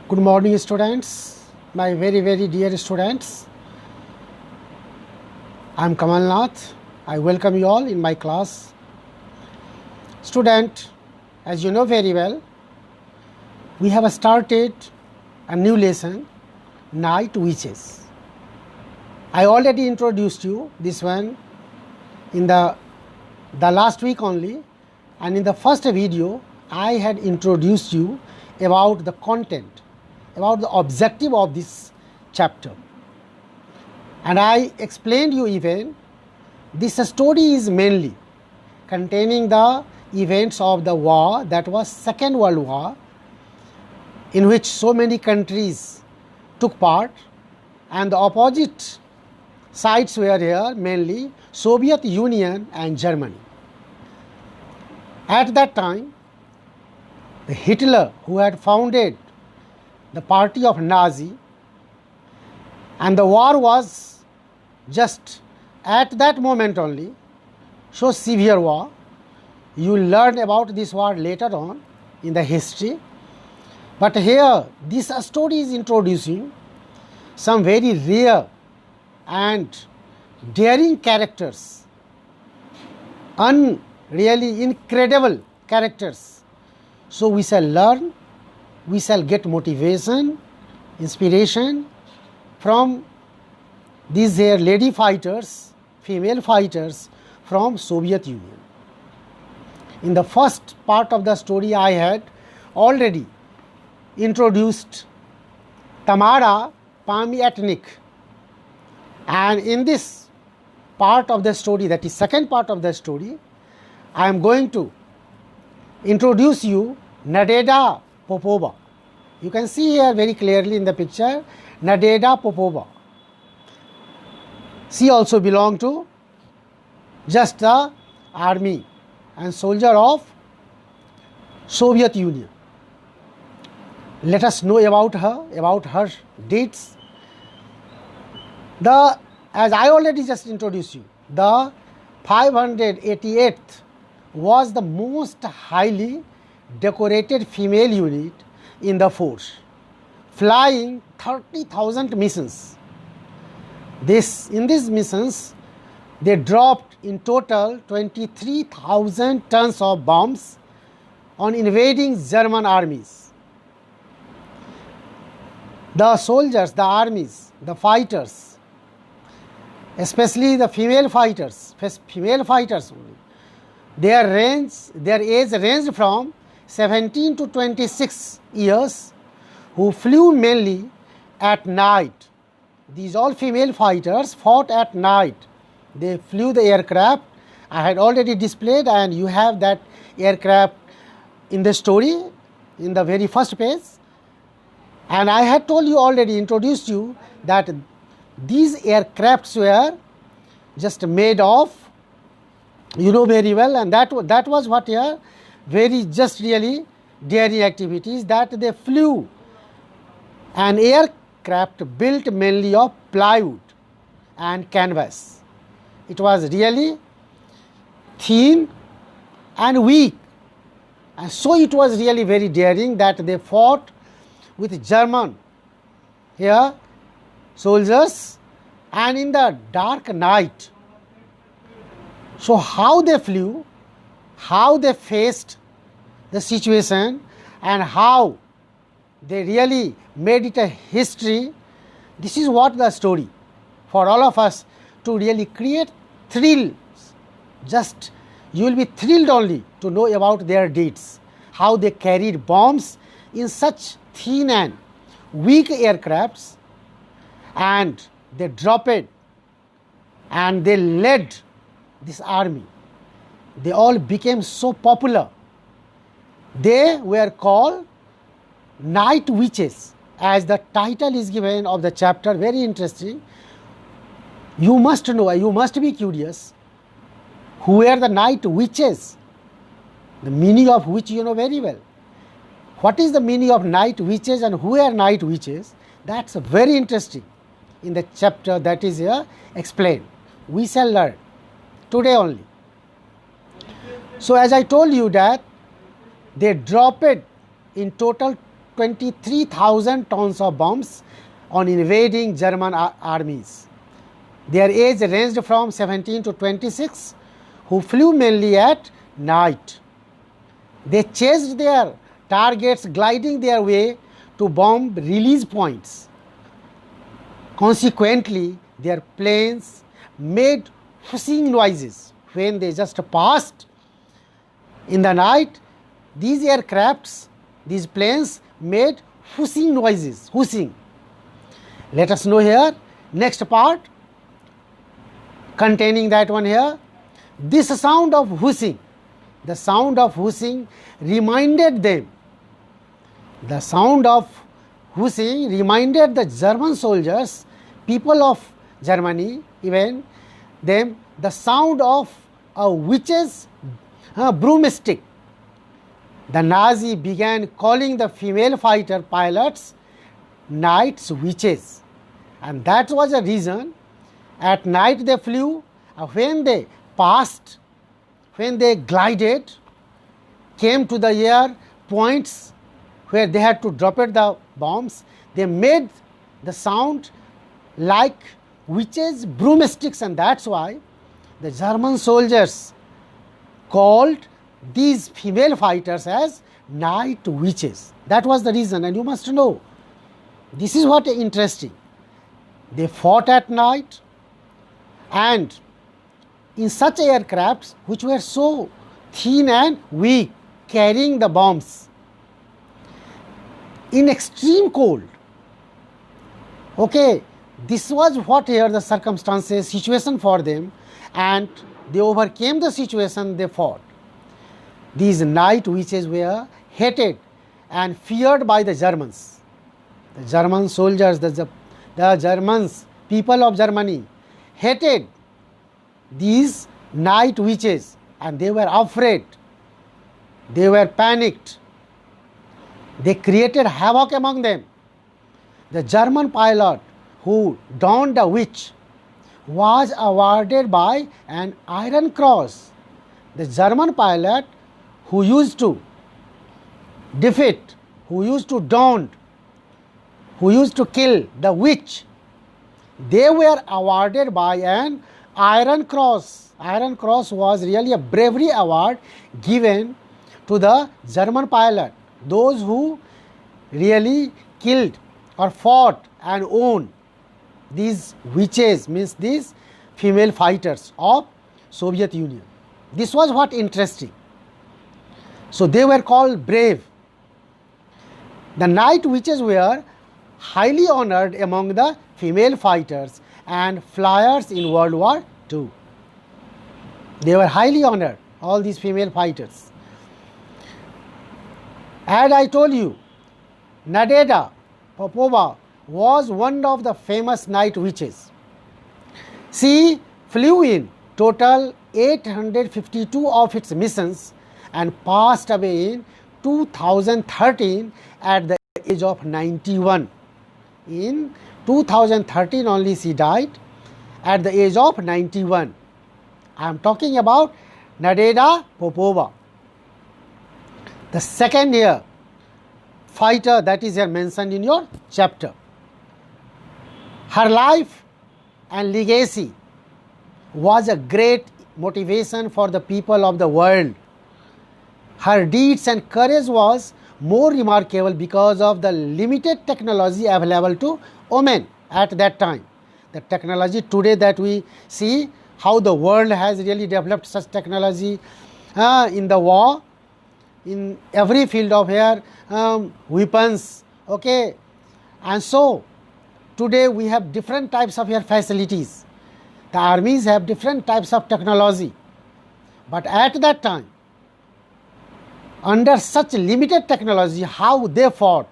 Good morning, students, my very dear students. I am Kamal Nath. I welcome you all in my class. Student, as you know very well, we have started a new lesson, Night Witches. I already introduced you this one in the last week only, and in the first video I had introduced you about the content, about the objective of this chapter, and I explained you even this story is mainly containing the events of the war, that was Second World War, in which so many countries took part, and the opposite sides were here, mainly Soviet Union and Germany. At that time, the Hitler, who had founded the party of Nazi, and the war was just at that moment only so severe war. You will learn about this war later on in the history, but here this story is introducing some very rare and daring characters, really incredible characters. So we shall learn, we shall get motivation, inspiration from these here lady fighters, female fighters from Soviet Union. In the first part of the story I had already introduced Tamara Pamiatnik, and in this part of the story, that is second part of the story, I am going to introduce you Nadezhda Popova. You can see here very clearly in the picture Nadezhda Popova. She also belonged to just the army and soldier of Soviet Union. Let us know about her deeds. As I already just introduced you, the 588th was the most highly decorated female unit in the force, flying 30,000 missions. In these missions, they dropped in total 23,000 tons of bombs on invading German armies. The soldiers, the armies, the fighters, especially the female fighters only, their age ranged from 17 to 26 years, who flew mainly at night. These all female fighters fought at night. They flew the aircraft. I had already displayed, and you have that aircraft in the story in the very first page. And I had told you already, introduced you, that these aircrafts were just made of, you know very well, and that was what here very just really daring activities, that they flew an aircraft built mainly of plywood and canvas. It was really thin and weak, and so it was really very daring that they fought with German here soldiers, and in the dark night. So how they flew, how they faced the situation, and how they really made it a history, this is what the story for all of us to really create thrills. Just you will be thrilled only to know about their deeds, how they carried bombs in such thin and weak aircrafts, and they dropped it, and they led this army. They all became so popular. They were called Night Witches, as the title is given of the chapter. Very interesting. You must know, you must be curious, who were the Night Witches, the meaning of which you know very well. What is the meaning of Night Witches and who are Night Witches? That's very interesting in the chapter that is here explained. We shall learn today only. So as I told you that they dropped in total 23,000 tons of bombs on invading German armies. Their age ranged from 17 to 26, who flew mainly at night. They chased their targets, gliding their way to bomb release points. Consequently, their planes made hissing noises when they just passed. In the night, these aircrafts, these planes made hissing noises, hissing. Let us know here, next part containing that one here. This sound of hissing, the sound of hissing reminded them, the sound of hissing reminded the German soldiers, people of Germany, even them, the sound of a witch's broomstick. The Nazi began calling the female fighter pilots night witches, and that was the reason at night they flew. When they passed, when they glided, came to the air points where they had to drop it the bombs, they made the sound like witches' broomsticks, and that's why the German soldiers called these female fighters as night witches. That was the reason, and you must know, this is what is interesting. They fought at night, and in such aircrafts which were so thin and weak, carrying the bombs in extreme cold. Okay, this was what here the circumstances, situation for them, and they overcame the situation, they fought. These night witches were hated and feared by the Germans. The German soldiers, the Germans, people of Germany hated these night witches, and they were afraid. They were panicked. They created havoc among them. The German pilot who donned a witch was awarded by an Iron Cross. The German pilot who used to defeat, who used to don, who used to kill the witch, they were awarded by an Iron Cross. Iron Cross was really a bravery award given to the German pilot, those who really killed or fought and owned these witches, means these female fighters of Soviet Union. This was what interesting. So they were called brave. The night witches were highly honored among the female fighters and flyers in World War II. They were highly honored, all these female fighters. As I told you, Nadezhda Popova was one of the famous night witches. She flew in total 852 of its missions and passed away in 2013 at the age of 91. In 2013 only she died at the age of 91. I am talking about Nadezhda Popova. The second here fighter that is here mentioned in your chapter. Her life and legacy was a great motivation for the people of the world. Her deeds and courage was more remarkable because of the limited technology available to women at that time. The technology today that we see, how the world has really developed such technology in the war, in every field of here, weapons, okay. And so today we have different types of here facilities. The armies have different types of technology. But at that time, under such limited technology, how they fought,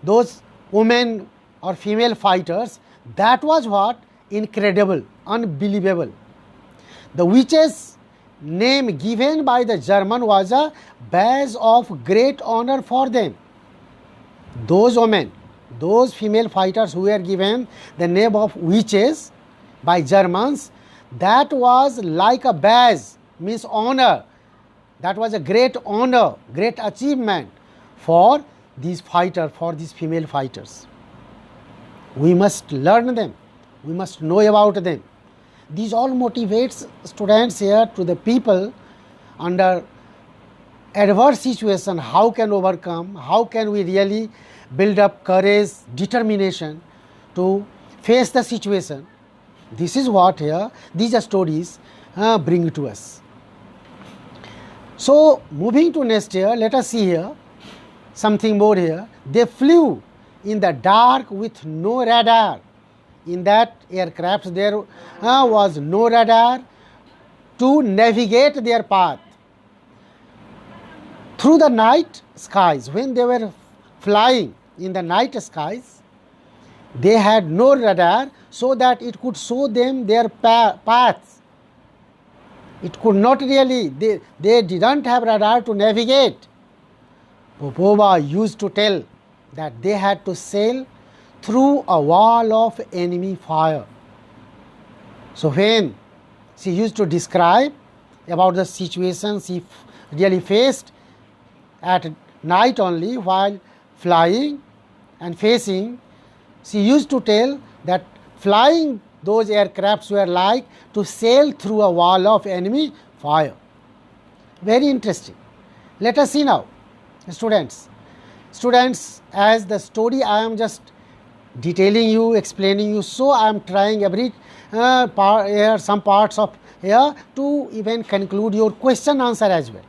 those women or female fighters, that was what incredible, unbelievable. The witches' name given by the German was a badge of great honor for them. Those women, those female fighters who were given the name of witches by Germans, that was like a badge, means honor. That was a great honor, great achievement for these female fighters. We must learn them. We must know about them. These all motivates students here to the people under adverse situation, how can overcome, how can we really build up courage, determination to face the situation. This is what here these stories bring to us. So moving to next here, let us see here something more here. They flew in the dark with no radar. In that aircraft there was no radar to navigate their path. Through the night skies, when they were flying in the night skies, they had no radar so that it could show them their paths. It could not really, they didn't have radar to navigate. Popova used to tell that they had to sail through a wall of enemy fire. So when she used to describe about the situation she really faced at night only while flying and facing, she used to tell that flying those aircrafts were like to sail through a wall of enemy fire. Very interesting. Let us see now, students. Students, as the story I am just detailing you, explaining you, so I am trying every here some parts of here to even conclude your question answer as well.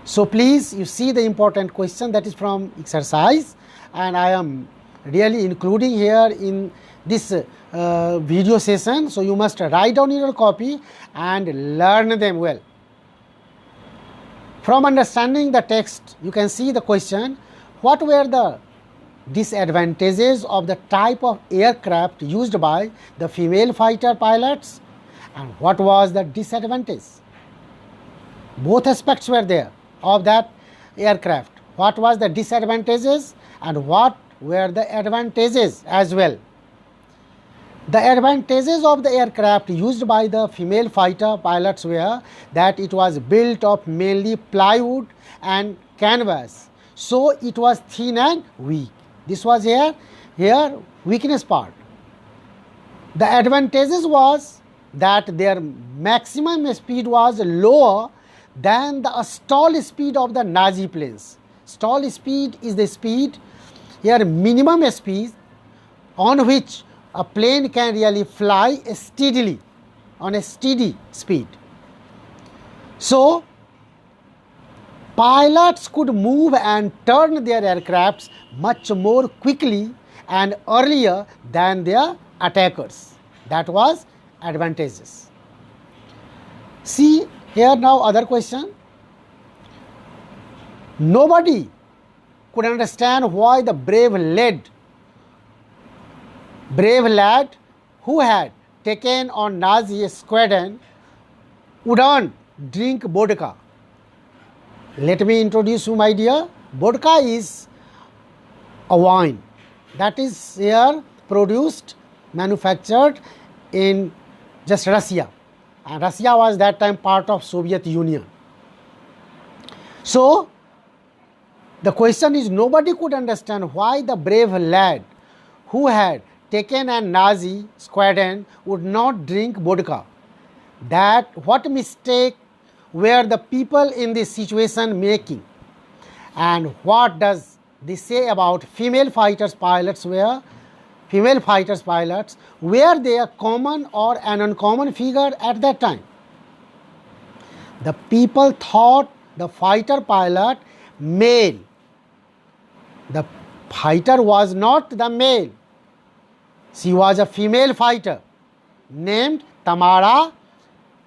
So please, you see the important question that is from exercise, and I am really including here in this video session. So you must write down in your copy and learn them well. From understanding the text, you can see the question: what were the disadvantages of the type of aircraft used by the female fighter pilots, and what was the disadvantage? Both aspects were there of that aircraft. What was the disadvantages and what were the advantages as well? The advantages of the aircraft used by the female fighter pilots were that it was built of mainly plywood and canvas, so it was thin and weak. This was here weakness part. The advantages was that their maximum speed was lower than the stall speed of the Nazi planes. Stall speed is the speed, here minimum speed on which a plane can really fly steadily on a steady speed. So pilots could move and turn their aircrafts much more quickly and earlier than their attackers. That was advantages. See here now other question. Nobody could understand why the brave lad who had taken on Nazi squadron wouldn't drink vodka. Let me introduce you, my dear. Vodka is a wine that is here produced, manufactured in just Russia, and Russia was that time part of Soviet Union. So the question is, nobody could understand why the brave lad who had taken a Nazi squadron would not drink vodka. That what mistake were the people in this situation making, and what does this say about female fighters pilots? Were female fighters pilots, were they a common or an uncommon figure at that time? The people thought the fighter pilot male. The fighter was not the male. She was a female fighter named Tamara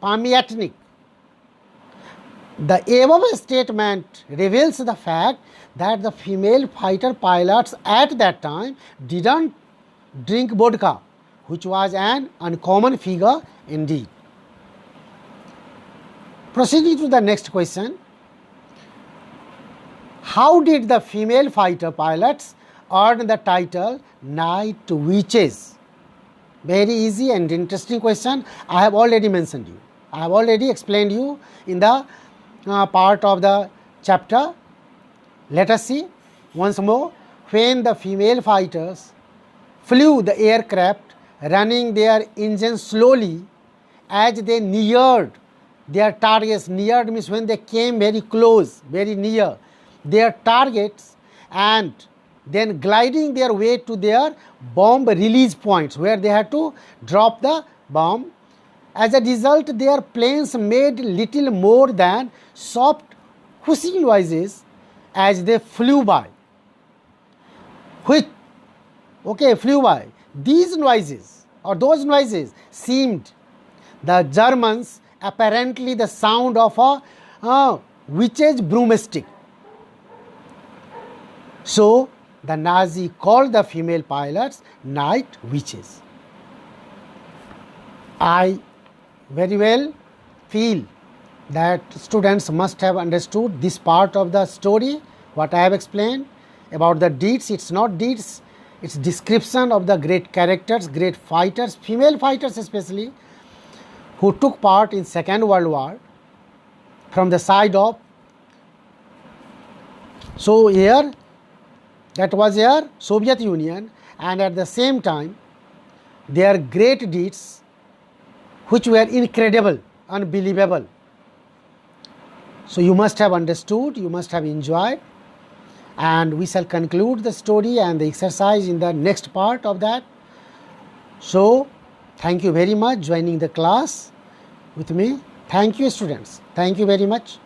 Pamiatnik. The above statement reveals the fact that the female fighter pilots at that time didn't drink vodka, which was an uncommon figure indeed. Proceeding to the next question. How did the female fighter pilots earn the title Night Witches? Very easy and interesting question. I have already mentioned you. I have already explained you in the part of the chapter. Let us see. Once more, when the female fighters flew the aircraft, running their engines slowly as they neared their targets. Neared means when they came very close, very near their targets, and then gliding their way to their bomb release points where they had to drop the bomb. As a result, their planes made little more than soft whooshing noises as they flew by. Flew by. These noises or those noises seemed the Germans apparently the sound of a witch's broomstick. So the Nazi called the female pilots night witches. I very well feel that students must have understood this part of the story, what I have explained about the deeds. It's not deeds, it's description of the great characters, great fighters, female fighters especially, who took part in Second World War from the side of. So here, that was here Soviet Union, and at the same time their great deeds which were incredible, unbelievable. So you must have understood, you must have enjoyed, and we shall conclude the story and the exercise in the next part of that. So thank you very much joining the class with me. Thank you students. Thank you very much.